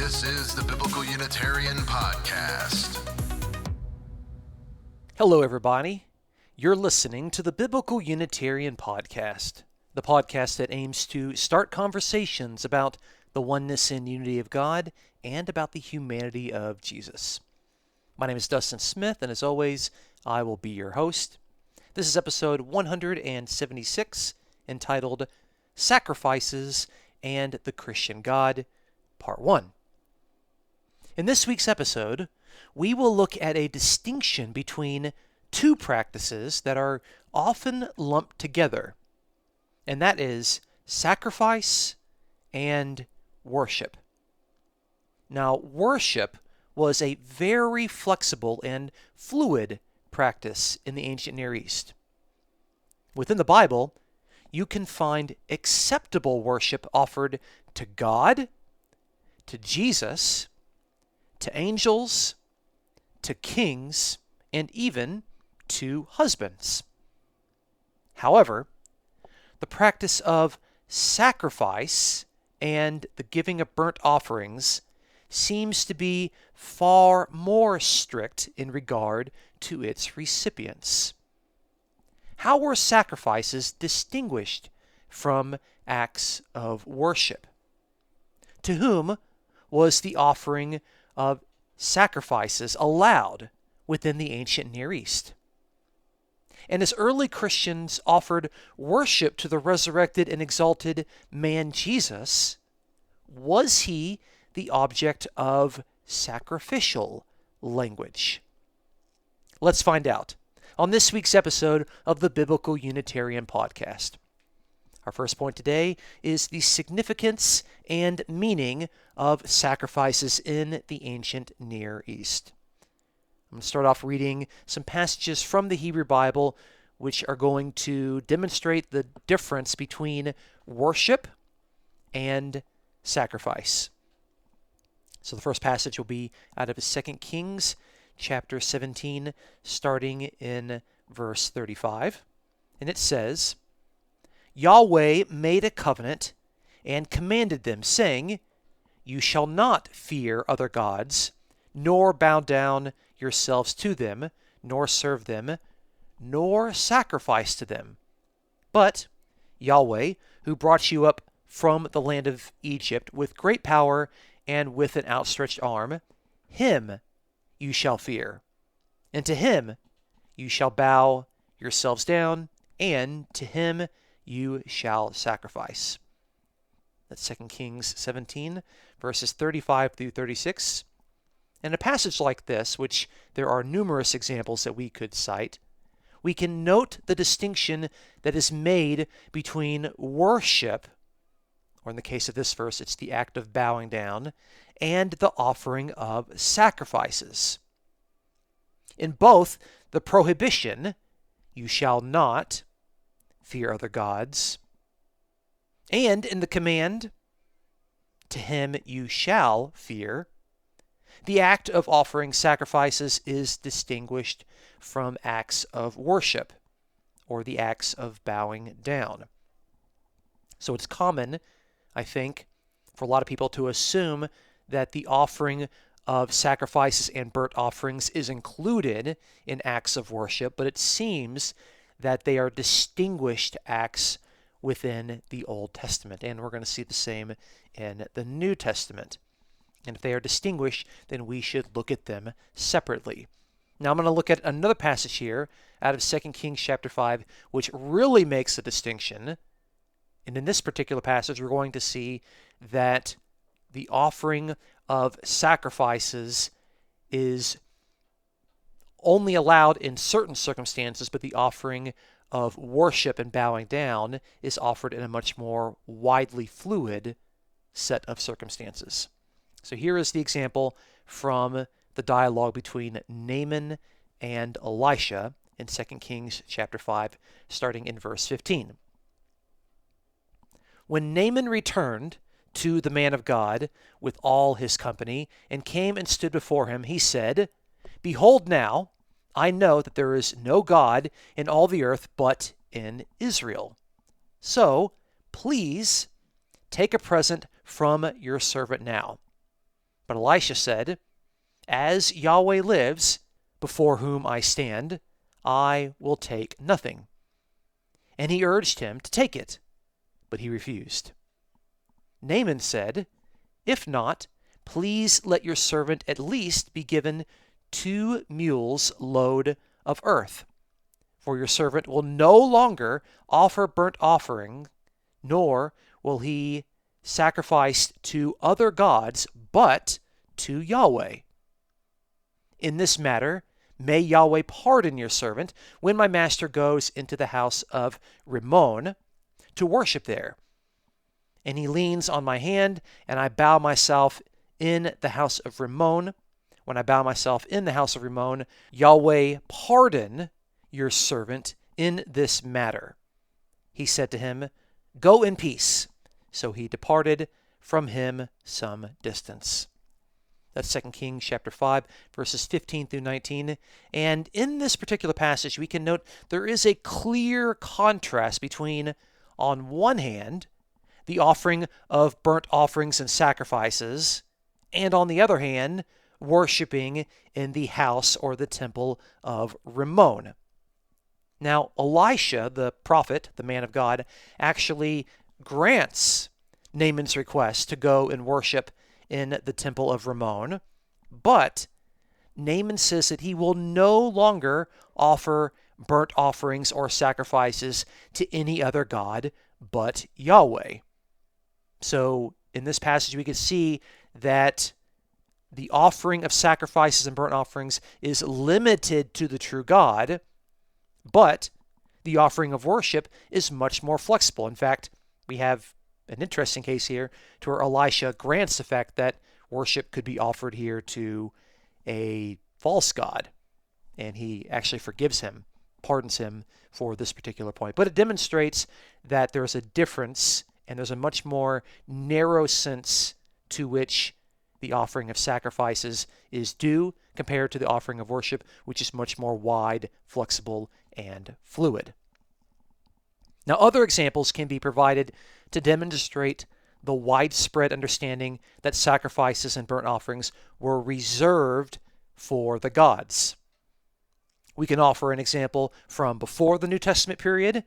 This is the Biblical Unitarian Podcast. Hello, everybody. You're listening to the Biblical Unitarian Podcast, the podcast that aims to start conversations about the oneness and unity of God and about the humanity of Jesus. My name is Dustin Smith, and as always, I will be your host. This is episode 176, entitled Sacrifices and the Christian God, Part 1. In this week's episode, we will look at a distinction between two practices that are often lumped together, and that is sacrifice and worship. Now, worship was a very flexible and fluid practice in the ancient Near East. Within the Bible, you can find acceptable worship offered to God, to Jesus, to angels, to kings, and even to husbands. However, the practice of sacrifice and the giving of burnt offerings seems to be far more strict in regard to its recipients. How were sacrifices distinguished from acts of worship? To whom was the offering of sacrifices allowed within the ancient Near East? And as early Christians offered worship to the resurrected and exalted man Jesus, was he the object of sacrificial language? Let's find out on this week's episode of the Biblical Unitarian Podcast. Our first point today is the significance and meaning of sacrifices in the ancient Near East. I'm going to start off reading some passages from the Hebrew Bible which are going to demonstrate the difference between worship and sacrifice. So the first passage will be out of 2 Kings chapter 17, starting in verse 35. And it says, Yahweh made a covenant and commanded them, saying, You shall not fear other gods, nor bow down yourselves to them, nor serve them, nor sacrifice to them. But Yahweh, who brought you up from the land of Egypt with great power and with an outstretched arm, him you shall fear, and to him you shall bow yourselves down, and to him you shall sacrifice. That's 2 Kings 17, verses 35 through 36. In a passage like this, which there are numerous examples that we could cite, we can note the distinction that is made between worship, or in the case of this verse, it's the act of bowing down, and the offering of sacrifices. In both, the prohibition, you shall not fear other gods, and in the command, to him you shall fear, the act of offering sacrifices is distinguished from acts of worship, or the acts of bowing down. So it's common, I think, for a lot of people to assume that the offering of sacrifices and burnt offerings is included in acts of worship, but it seems that they are distinguished acts within the Old Testament, and we're going to see the same in the New Testament. And if they are distinguished, then we should look at them separately. Now I'm going to look at another passage here out of 2 Kings chapter 5, which really makes a distinction. And in this particular passage, we're going to see that the offering of sacrifices is only allowed in certain circumstances, but the offering of worship and bowing down is offered in a much more widely fluid set of circumstances. So here is the example from the dialogue between Naaman and Elisha in 2 Kings chapter 5, starting in verse 15. When Naaman returned to the man of God with all his company and came and stood before him, he said, Behold now, I know that there is no God in all the earth but in Israel. So, please take a present from your servant now. But Elisha said, "As Yahweh lives, before whom I stand, I will take nothing." And he urged him to take it, but he refused. Naaman said, "If not, please let your servant at least be given 2 mules' load of earth. For your servant will no longer offer burnt offering, nor will he sacrifice to other gods, but to Yahweh. In this matter, may Yahweh pardon your servant when my master goes into the house of Rimmon to worship there. And he leans on my hand, and I bow myself in the house of Rimmon. When I bow myself in the house of Rimmon, Yahweh pardon your servant in this matter." He said to him, "Go in peace." So he departed from him some distance. That's 2 Kings chapter 5, verses 15 through 19. And in this particular passage, we can note there is a clear contrast between, on one hand, the offering of burnt offerings and sacrifices, and on the other hand, worshiping in the house or the temple of Rimmon. Now, Elisha, the prophet, the man of God, actually grants Naaman's request to go and worship in the temple of Rimmon, but Naaman says that he will no longer offer burnt offerings or sacrifices to any other god but Yahweh. So in this passage we can see that the offering of sacrifices and burnt offerings is limited to the true God, but the offering of worship is much more flexible. In fact, we have an interesting case here to where Elisha grants the fact that worship could be offered here to a false god, and he actually forgives him, pardons him for this particular point. But it demonstrates that there's a difference, and there's a much more narrow sense to which the offering of sacrifices is due compared to the offering of worship, which is much more wide, flexible, and fluid. Now, other examples can be provided to demonstrate the widespread understanding that sacrifices and burnt offerings were reserved for the gods. We can offer an example from before the New Testament period,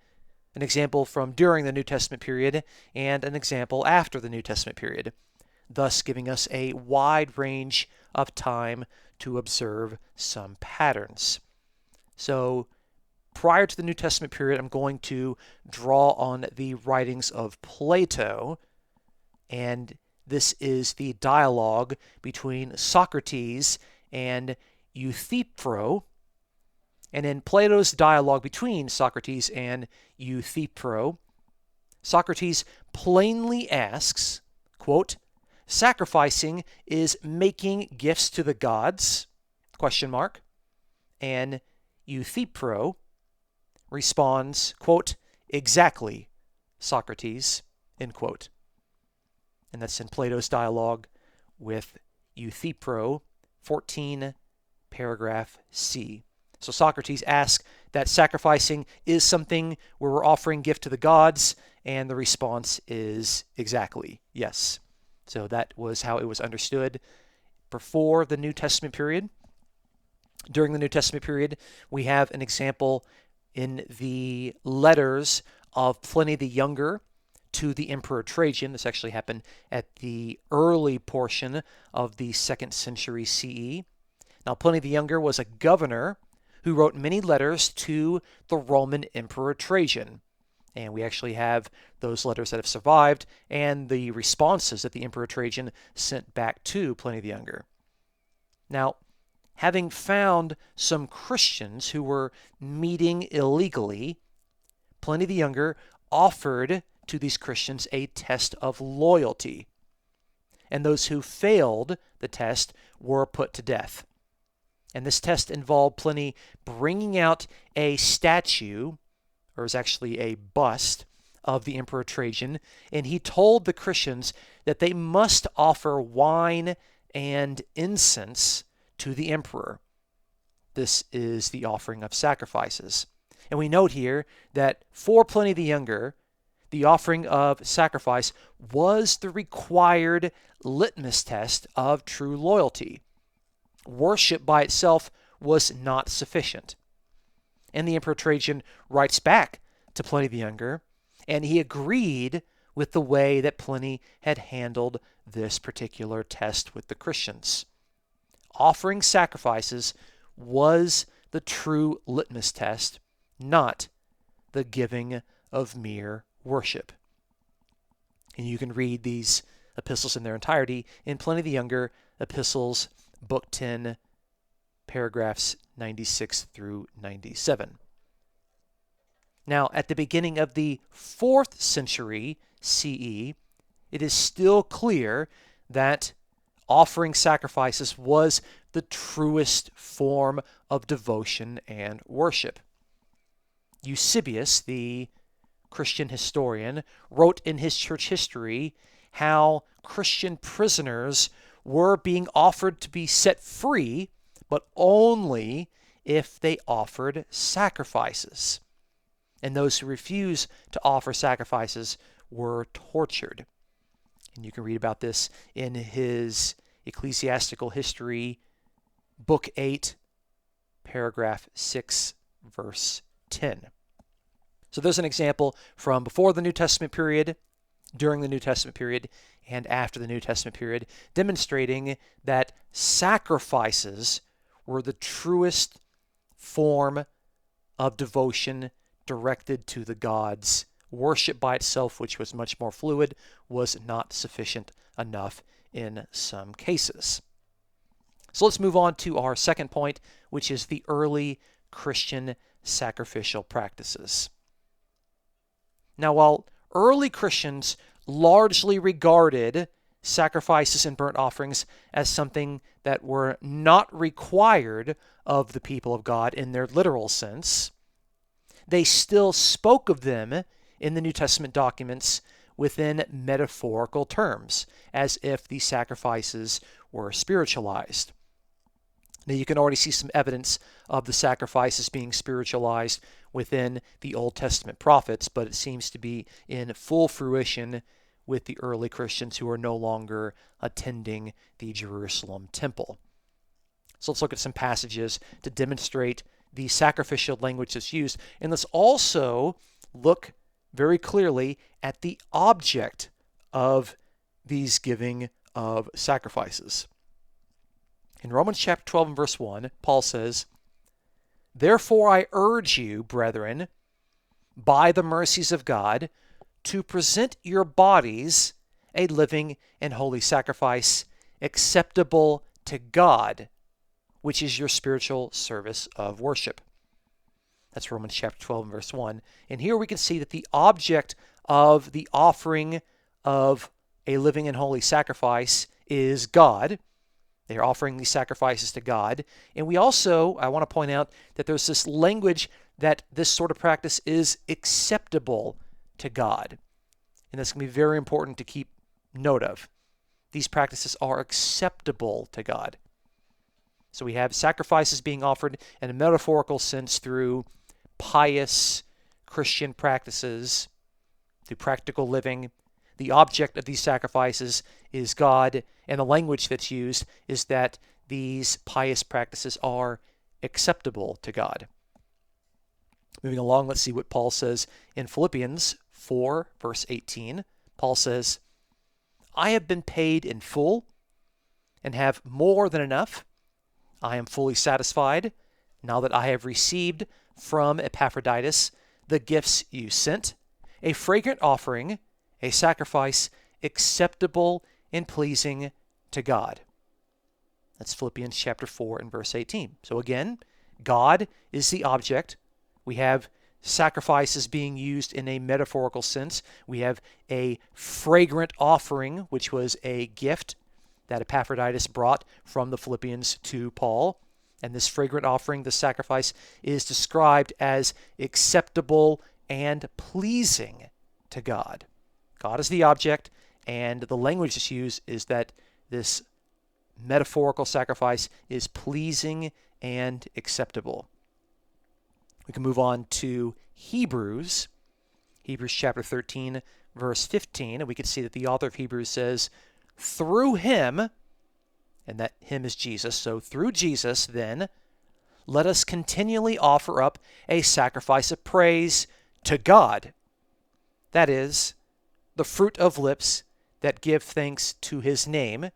an example from during the New Testament period, and an example after the New Testament period, thus giving us a wide range of time to observe some patterns. So, prior to the New Testament period, I'm going to draw on the writings of Plato, and this is the dialogue between Socrates and Euthyphro. And in Plato's dialogue between Socrates and Euthyphro, Socrates plainly asks, quote, "Sacrificing is making gifts to the gods?" Question mark. And Euthyphro responds, quote, "Exactly, Socrates," end quote. And that's in Plato's dialogue with Euthyphro, 14, paragraph C. So Socrates asks that sacrificing is something where we're offering gift to the gods, and the response is exactly, yes. So that was how it was understood before the New Testament period. During the New Testament period, we have an example in the letters of Pliny the Younger to the Emperor Trajan. This actually happened at the early portion of the 2nd century CE. Now, Pliny the Younger was a governor who wrote many letters to the Roman Emperor Trajan. And we actually have those letters that have survived and the responses that the Emperor Trajan sent back to Pliny the Younger. Now, having found some Christians who were meeting illegally, Pliny the Younger offered to these Christians a test of loyalty. And those who failed the test were put to death. And this test involved Pliny bringing out a statue, or it was actually a bust, of the Emperor Trajan, and he told the Christians that they must offer wine and incense to the emperor. This is the offering of sacrifices. And we note here that for Pliny the Younger, the offering of sacrifice was the required litmus test of true loyalty. Worship by itself was not sufficient. And the Emperor Trajan writes back to Pliny the Younger, and he agreed with the way that Pliny had handled this particular test with the Christians. Offering sacrifices was the true litmus test, not the giving of mere worship. And you can read these epistles in their entirety in Pliny the Younger, Epistles, Book 10, paragraphs 96 through 97. Now, at the beginning of the 4th century CE, it is still clear that offering sacrifices was the truest form of devotion and worship. Eusebius, the Christian historian, wrote in his church history how Christian prisoners were being offered to be set free, but only if they offered sacrifices. And those who refused to offer sacrifices were tortured. And you can read about this in his Ecclesiastical History, Book 8, paragraph 6, verse 10. So there's an example from before the New Testament period, during the New Testament period, and after the New Testament period, demonstrating that sacrifices were the truest form of devotion directed to the gods. Worship by itself, which was much more fluid, was not sufficient enough in some cases. So let's move on to our second point, which is the early Christian sacrificial practices. Now, while early Christians largely regarded sacrifices and burnt offerings as something that were not required of the people of God in their literal sense, they still spoke of them in the New Testament documents within metaphorical terms, as if the sacrifices were spiritualized. Now, you can already see some evidence of the sacrifices being spiritualized within the Old Testament prophets, but it seems to be in full fruition with the early Christians who are no longer attending the Jerusalem temple. So let's look at some passages to demonstrate the sacrificial language that's used. And let's also look very clearly at the object of these giving of sacrifices. In Romans chapter 12 and verse 1, Paul says, "Therefore I urge you, brethren, by the mercies of God, to present your bodies a living and holy sacrifice, acceptable to God, which is your spiritual service of worship." That's Romans chapter 12 and verse 1. And here we can see that the object of the offering of a living and holy sacrifice is God. They are offering these sacrifices to God. And we also, I want to point out that there's this language that this sort of practice is acceptable to God. And that's going to be very important to keep note of. These practices are acceptable to God. So we have sacrifices being offered in a metaphorical sense through pious Christian practices, through practical living. The object of these sacrifices is God, and the language that's used is that these pious practices are acceptable to God. Moving along, let's see what Paul says in Philippians 4, verse 18. Paul says, "I have been paid in full and have more than enough. I am fully satisfied now that I have received from Epaphroditus the gifts you sent, a fragrant offering, a sacrifice acceptable and pleasing to God." That's Philippians chapter 4 and verse 18. So again, God is the object. We have sacrifices being used in a metaphorical sense. We have a fragrant offering, which was a gift that Epaphroditus brought from the Philippians to Paul. And this fragrant offering, the sacrifice, is described as acceptable and pleasing to God. God is the object, and the language that's used is that this metaphorical sacrifice is pleasing and acceptable. We can move on to Hebrews. Hebrews chapter 13, verse 15, and we can see that the author of Hebrews says, through him, and that him is Jesus, so through Jesus, then, let us continually offer up a sacrifice of praise to God. That is, the fruit of lips that give thanks to his name,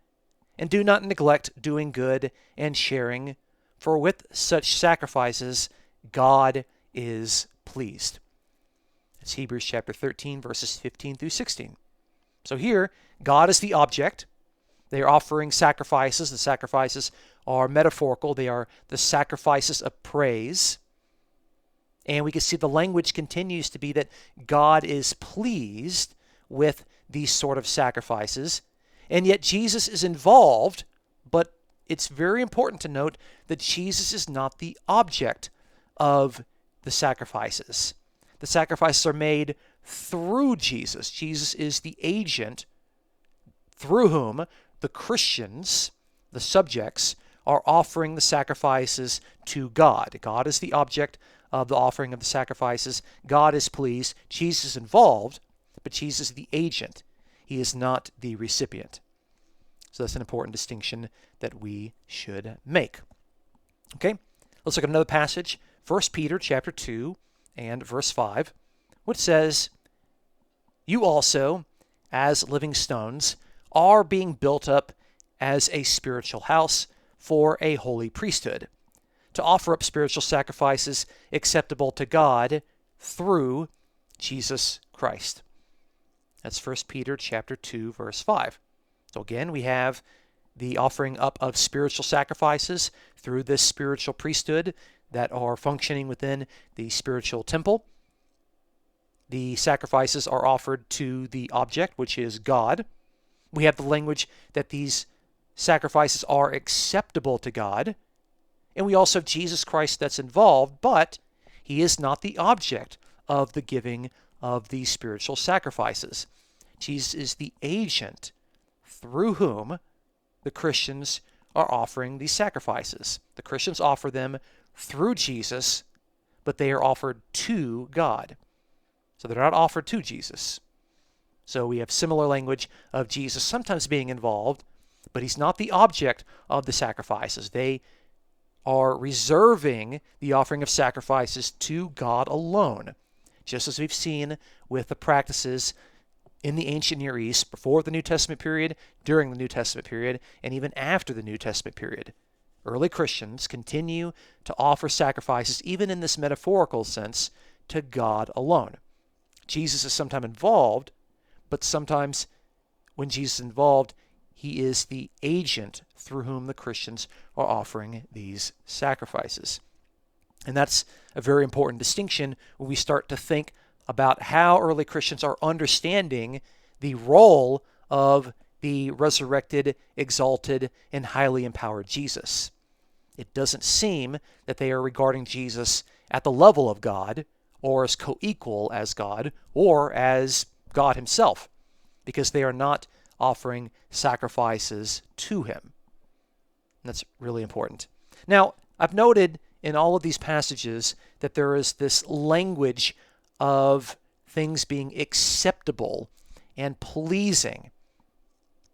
and do not neglect doing good and sharing, for with such sacrifices God is pleased. It's Hebrews chapter 13, verses 15 through 16. So here, God is the object. They are offering sacrifices. The sacrifices are metaphorical. They are the sacrifices of praise. And we can see the language continues to be that God is pleased with these sort of sacrifices. And yet Jesus is involved, but it's very important to note that Jesus is not the object of the sacrifices. The sacrifices are made through Jesus. Jesus is the agent through whom the Christians, the subjects, are offering the sacrifices to God. God is the object of the offering of the sacrifices. God is pleased. Jesus is involved, but Jesus is the agent. He is not the recipient. So that's an important distinction that we should make. Okay, let's look at another passage, 1 Peter chapter 2 and verse 5, which says, you also, as living stones, are being built up as a spiritual house for a holy priesthood, to offer up spiritual sacrifices acceptable to God through Jesus Christ. That's 1 Peter chapter 2, verse 5. So again, we have the offering up of spiritual sacrifices through this spiritual priesthood that are functioning within the spiritual temple. The sacrifices are offered to the object, which is God. We have the language that these sacrifices are acceptable to God. And we also have Jesus Christ that's involved, but he is not the object of the giving of these spiritual sacrifices. Jesus is the agent through whom the Christians are offering these sacrifices. The Christians offer them through Jesus, but they are offered to God. So they're not offered to Jesus. So we have similar language of Jesus sometimes being involved, but he's not the object of the sacrifices. They are reserving the offering of sacrifices to God alone, just as we've seen with the practices in the ancient Near East before the New Testament period, during the New Testament period, and even after the New Testament period. Early Christians continue to offer sacrifices, even in this metaphorical sense, to God alone. Jesus is sometimes involved, but sometimes when Jesus is involved, he is the agent through whom the Christians are offering these sacrifices. And that's a very important distinction when we start to think about how early Christians are understanding the role of the resurrected, exalted, and highly empowered Jesus. It doesn't seem that they are regarding Jesus at the level of God, or as co-equal as God, or as God himself, because they are not offering sacrifices to him. And that's really important. Now, I've noted in all of these passages that there is this language of things being acceptable and pleasing.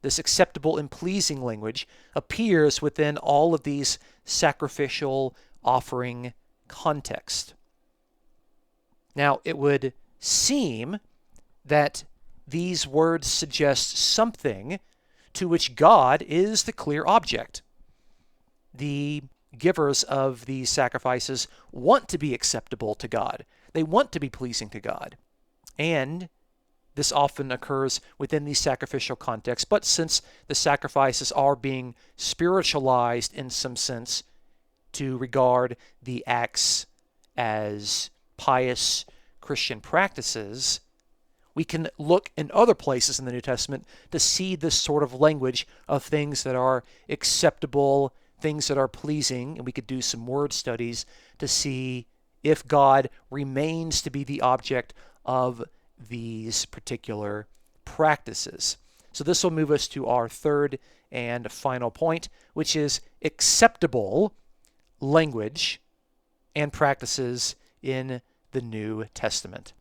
This acceptable and pleasing language appears within all of these sacrificial offering context. Now, it would seem that these words suggest something to which God is the clear object. The givers of these sacrifices want to be acceptable to God. They want to be pleasing to God. And this often occurs within these sacrificial contexts, but since the sacrifices are being spiritualized in some sense to regard the acts as pious Christian practices, we can look in other places in the New Testament to see this sort of language of things that are acceptable, things that are pleasing, and we could do some word studies to see if God remains to be the object of these particular practices. So this will move us to our third and final point, which is acceptable language and practices in the New Testament.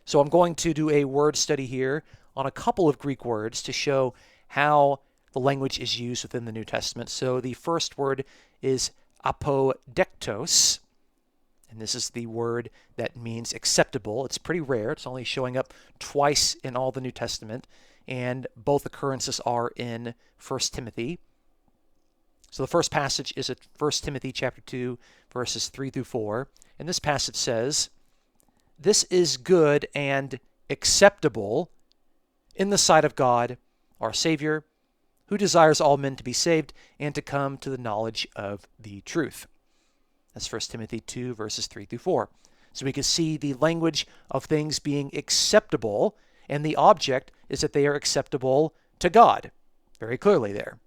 So I'm going to do a word study here on a couple of Greek words to show how the language is used within the New Testament. So the first word is apodektos, and this is the word that means acceptable. It's pretty rare. It's only showing up twice in all the New Testament, and both occurrences are in 1 Timothy. So the first passage is at 1 Timothy chapter 2, verses 3 through 4. And this passage says, "This is good and acceptable in the sight of God, our Savior, who desires all men to be saved and to come to the knowledge of the truth." That's 1 Timothy 2, verses 3 through 4. So we can see the language of things being acceptable, and the object is that they are acceptable to God. Very clearly there.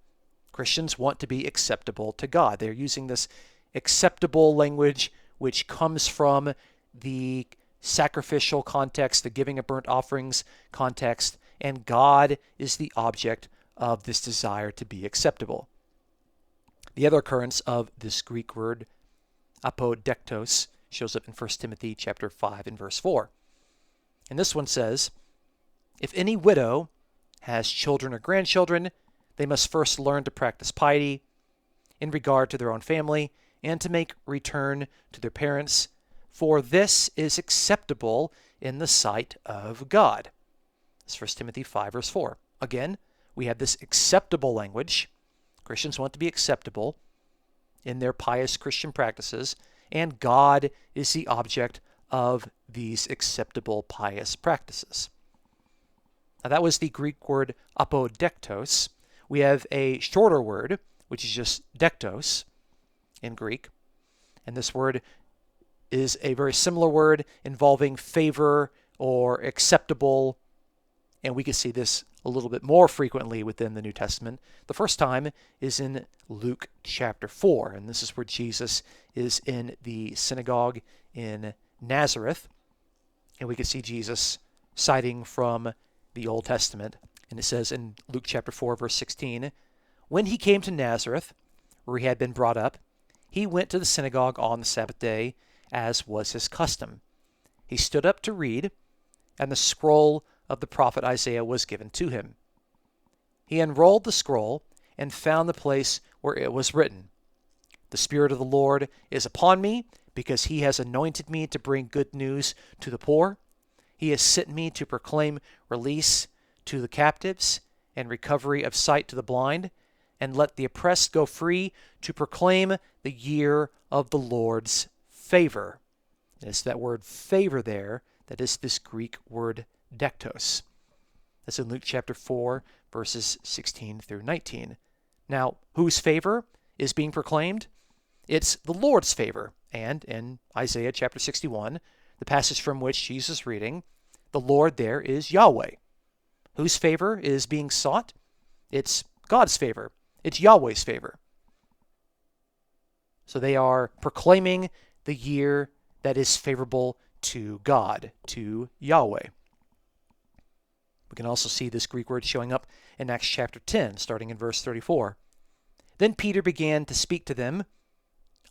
Christians want to be acceptable to God. They're using this acceptable language, which comes from the sacrificial context, the giving of burnt offerings context, and God is the object of this desire to be acceptable. The other occurrence of this Greek word, apodektos, shows up in 1 Timothy chapter 5 and verse 4. And this one says, "If any widow has children or grandchildren, they must first learn to practice piety in regard to their own family and to make return to their parents, for this is acceptable in the sight of God." That's 1 Timothy 5, verse 4. Again, we have this acceptable language. Christians want to be acceptable in their pious Christian practices, and God is the object of these acceptable pious practices. Now, that was the Greek word apodektos. We have a shorter word, which is just dektos in Greek, and this word is a very similar word involving favor or acceptable, and we can see this a little bit more frequently within the New Testament. The first time is in Luke chapter 4, and this is where Jesus is in the synagogue in Nazareth, and we can see Jesus citing from the Old Testament, and it says in Luke chapter 4, verse 16, "When he came to Nazareth, where he had been brought up, he went to the synagogue on the Sabbath day, as was his custom. He stood up to read, and the scroll of the prophet Isaiah was given to him. He unrolled the scroll and found the place where it was written, 'The Spirit of the Lord is upon me, because he has anointed me to bring good news to the poor. He has sent me to proclaim release to the captives and recovery of sight to the blind, and let the oppressed go free, to proclaim the year of the Lord's favor.'" And it's that word favor there that is this Greek word dektos. That's in Luke chapter 4, verses 16 through 19. Now, whose favor is being proclaimed? It's the Lord's favor. And in Isaiah chapter 61, the passage from which Jesus is reading, the Lord there is Yahweh. Whose favor is being sought? It's God's favor. It's Yahweh's favor. So they are proclaiming the year that is favorable to God, to Yahweh. We can also see this Greek word showing up in Acts chapter 10, starting in verse 34. "Then Peter began to speak to them.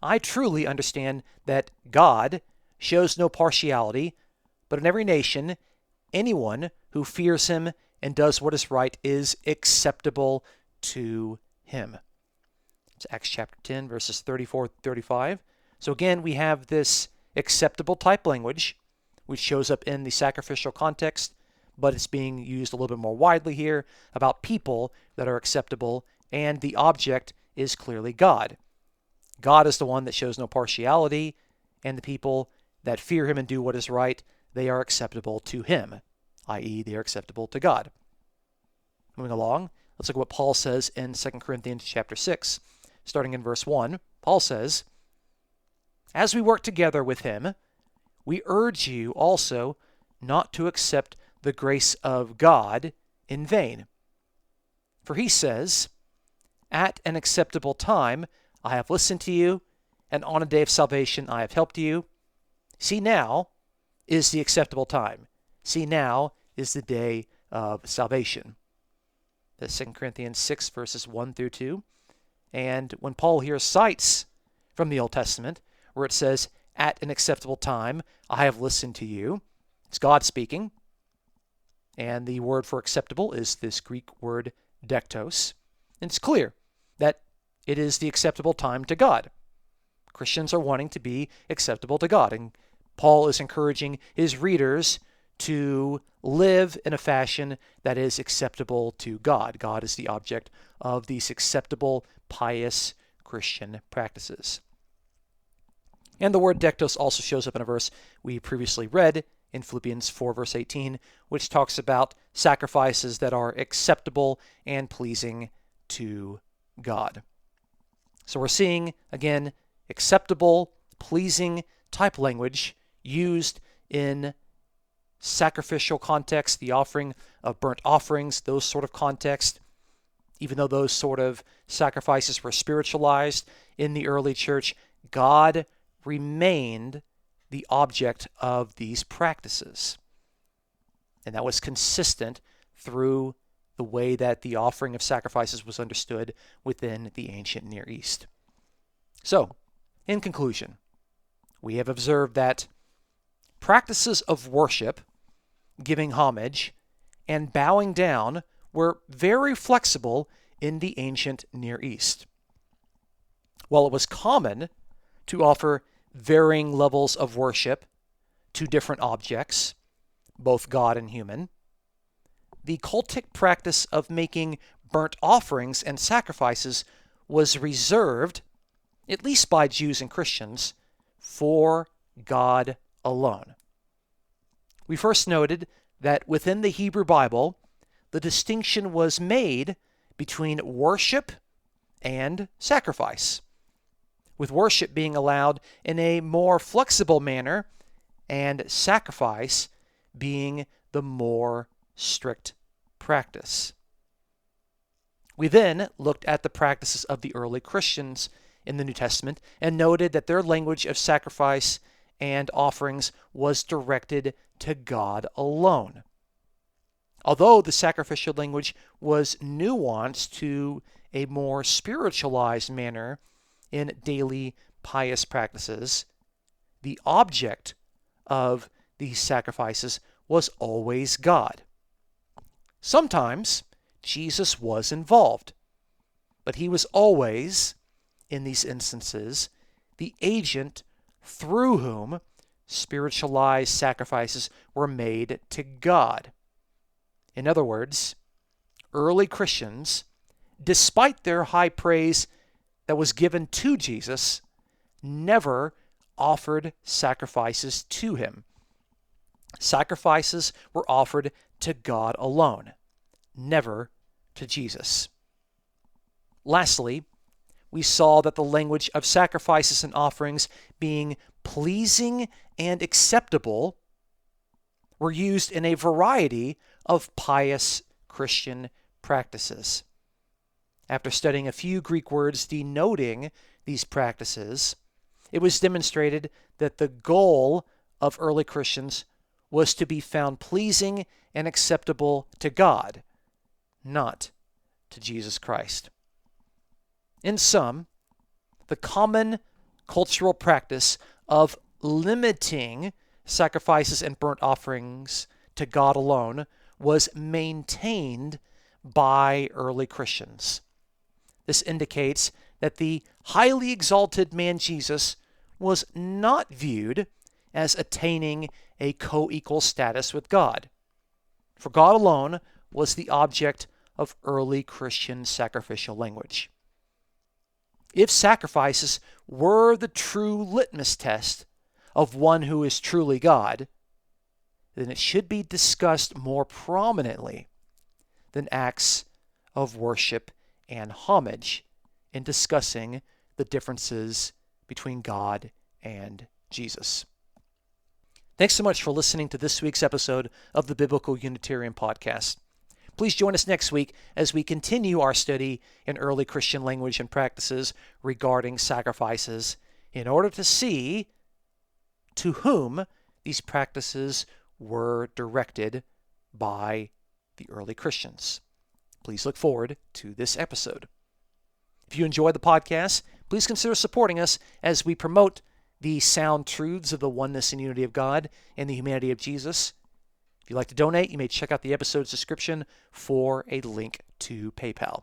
'I truly understand that God shows no partiality, but in every nation, anyone who fears him and does what is right is acceptable to him.'" It's Acts chapter 10, verses 34-35. So again, we have this acceptable type language, which shows up in the sacrificial context, but it's being used a little bit more widely here about people that are acceptable, and the object is clearly God. God is the one that shows no partiality, and the people that fear him and do what is right, they are acceptable to him, i.e. they are acceptable to God. Moving along, let's look at what Paul says in 2 Corinthians chapter 6, starting in verse 1. Paul says, "As we work together with him, we urge you also not to accept the grace of God in vain. For he says, 'At an acceptable time I have listened to you, and on a day of salvation I have helped you.' See, now is the acceptable time. See, now is the day of salvation." That's 2 Corinthians 6, verses 1 through 2. And when Paul here cites from the Old Testament, where it says, "At an acceptable time I have listened to you," It's God speaking. And the word for acceptable is this Greek word dektos. And it's clear that it is the acceptable time to God. Christians are wanting to be acceptable to God. And Paul is encouraging his readers to live in a fashion that is acceptable to God. God is the object of these acceptable, pious Christian practices. And the word dektos also shows up in a verse we previously read in Philippians 4, verse 18, which talks about sacrifices that are acceptable and pleasing to God. So we're seeing, again, acceptable, pleasing type language used in sacrificial context, the offering of burnt offerings, those sort of context. Even though those sort of sacrifices were spiritualized in the early church, God remained the object of these practices. And that was consistent through the way that the offering of sacrifices was understood within the ancient Near East. So, in conclusion, we have observed that practices of worship, giving homage, and bowing down were very flexible in the ancient Near East. While it was common to offer varying levels of worship to different objects, both God and human, the cultic practice of making burnt offerings and sacrifices was reserved, at least by Jews and Christians, for God alone. We first noted that within the Hebrew Bible, the distinction was made between worship and sacrifice, with worship being allowed in a more flexible manner and sacrifice being the more strict practice. We then looked at the practices of the early Christians in the New Testament and noted that their language of sacrifice and offerings was directed to God alone. Although the sacrificial language was nuanced to a more spiritualized manner in daily pious practices, the object of these sacrifices was always God. Sometimes Jesus was involved, but he was always, in these instances, the agent through whom spiritualized sacrifices were made to God. In other words, early Christians, despite their high praise that was given to Jesus, never offered sacrifices to him. Sacrifices were offered to God alone, never to Jesus. Lastly, we saw that the language of sacrifices and offerings being pleasing and acceptable were used in a variety of pious Christian practices. After studying a few Greek words denoting these practices, it was demonstrated that the goal of early Christians was to be found pleasing and acceptable to God, not to Jesus Christ. In sum, the common cultural practice of limiting sacrifices and burnt offerings to God alone was maintained by early Christians. This indicates that the highly exalted man Jesus was not viewed as attaining a co-equal status with God, for God alone was the object of early Christian sacrificial language. If sacrifices were the true litmus test of one who is truly God, then it should be discussed more prominently than acts of worship and homage in discussing the differences between God and Jesus. Thanks so much for listening to this week's episode of the Biblical Unitarian Podcast. Please join us next week as we continue our study in early Christian language and practices regarding sacrifices in order to see to whom these practices were directed by the early Christians. Please look forward to this episode. If you enjoy the podcast, please consider supporting us as we promote the sound truths of the oneness and unity of God and the humanity of Jesus If you'd like to donate, you may check out the episode's description for a link to PayPal.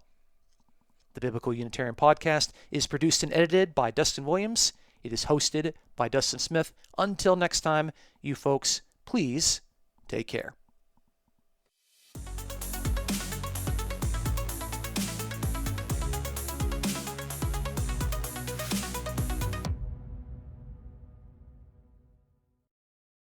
The Biblical Unitarian Podcast is produced and edited by Dustin Williams. It is hosted by Dustin Smith. Until next time, you folks, please take care.